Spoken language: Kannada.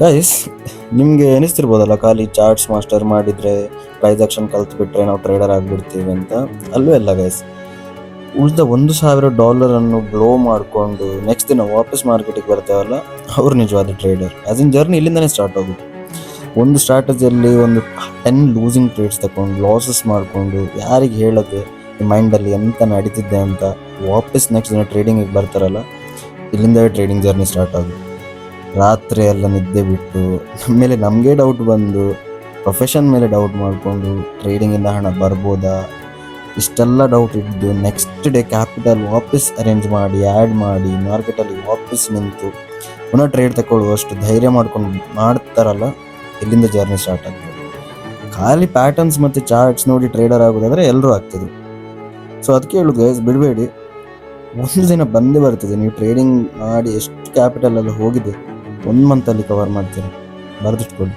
ಗೈಸ್, ನಿಮಗೆ ಅನಿಸ್ತಿರ್ಬೋದಲ್ಲ ಖಾಲಿ ಚಾರ್ಟ್ಸ್ ಮಾಸ್ಟರ್ ಮಾಡಿದರೆ ಪ್ರೈಸ್ ಆಕ್ಷನ್ ಕಲ್ತ್ಬಿಟ್ರೆ ನಾವು ಟ್ರೇಡರ್ ಆಗಿಬಿಡ್ತೀವಿ ಅಂತ. ಅಲ್ಲೂ ಎಲ್ಲ ಗೈಸ್, ಉಳಿದ $1,000 ಬ್ಲೋ ಮಾಡಿಕೊಂಡು ನೆಕ್ಸ್ಟ್ ದಿನ ವಾಪಸ್ ಮಾರ್ಕೆಟಿಗೆ ಬರ್ತಾವಲ್ಲ, ಅವ್ರು ನಿಜವಾದ ಟ್ರೇಡರ್. ಆಸ್ ಇನ್ ಜರ್ನಿ ಇಲ್ಲಿಂದನೇ ಸ್ಟಾರ್ಟ್ ಆಗೋದು. ಒಂದು ಸ್ಟ್ರಾಟಜಿಯಲ್ಲಿ ಒಂದು 10 ಲೂಸಿಂಗ್ ಟ್ರೇಡ್ಸ್ ತಗೊಂಡು ಲಾಸಸ್ ಮಾಡಿಕೊಂಡು ಯಾರಿಗೆ ಹೇಳೋದು ಮೈಂಡಲ್ಲಿ ಎಂತ ನಡೀತಿದ್ದೆ ಅಂತ ವಾಪಸ್ ನೆಕ್ಸ್ಟ್ ದಿನ ಟ್ರೇಡಿಂಗಿಗೆ ಬರ್ತಾರಲ್ಲ, ಇಲ್ಲಿಂದವೇ ಟ್ರೇಡಿಂಗ್ ಜರ್ನಿ ಸ್ಟಾರ್ಟ್ ಆಗೋದು. ರಾತ್ರಿ ಎಲ್ಲ ನಿದ್ದೆ ಬಿಟ್ಟು ನಮ್ಮ ಮೇಲೆ ನಮಗೆ ಡೌಟ್ ಬಂದು ಪ್ರೊಫೆಷನ್ ಮೇಲೆ ಡೌಟ್ ಮಾಡಿಕೊಂಡು ಟ್ರೇಡಿಂಗಿಂದ ಹಣ ಬರ್ಬೋದಾ ಇಷ್ಟೆಲ್ಲ ಡೌಟ್ ಇದ್ದು ನೆಕ್ಸ್ಟ್ ಡೇ ಕ್ಯಾಪಿಟಲ್ ವಾಪಸ್ ಅರೇಂಜ್ ಮಾಡಿ ಆ್ಯಡ್ ಮಾಡಿ ಮಾರ್ಕೆಟಲ್ಲಿ ವಾಪಸ್ ನಿಂತು ಪುನಃ ಟ್ರೇಡ್ ತಗೊಳ್ಳುವಷ್ಟು ಧೈರ್ಯ ಮಾಡ್ಕೊಂಡು ಮಾಡ್ತಾರಲ್ಲ, ಇಲ್ಲಿಂದ ಜರ್ನಿ ಸ್ಟಾರ್ಟ್ ಆಗ್ತದೆ. ಖಾಲಿ ಪ್ಯಾಟರ್ನ್ಸ್ ಮತ್ತು ಚಾರ್ಟ್ಸ್ ನೋಡಿ ಟ್ರೇಡರ್ ಆಗೋದಾದರೆ ಎಲ್ಲರೂ ಆಗ್ತಿದ್ರು. ಸೊ ಅದಕ್ಕೆ ಹೇಳೋದು ಗೈಸ್, ಬಿಡಬೇಡಿ. ಒಂದು ದಿನ ಬಂದೇ ಬರ್ತದೆ, ನೀವು ಟ್ರೇಡಿಂಗ್ ಮಾಡಿ ಎಷ್ಟು ಕ್ಯಾಪಿಟಲ್ ಎಲ್ಲ ಹೋಗಿದೆ 1 ಮಂತಲ್ಲಿ ಕವರ್ ಮಾಡ್ತೀರಾ, ಬರೆದಿಟ್ಕೊಳ್ಳಿ.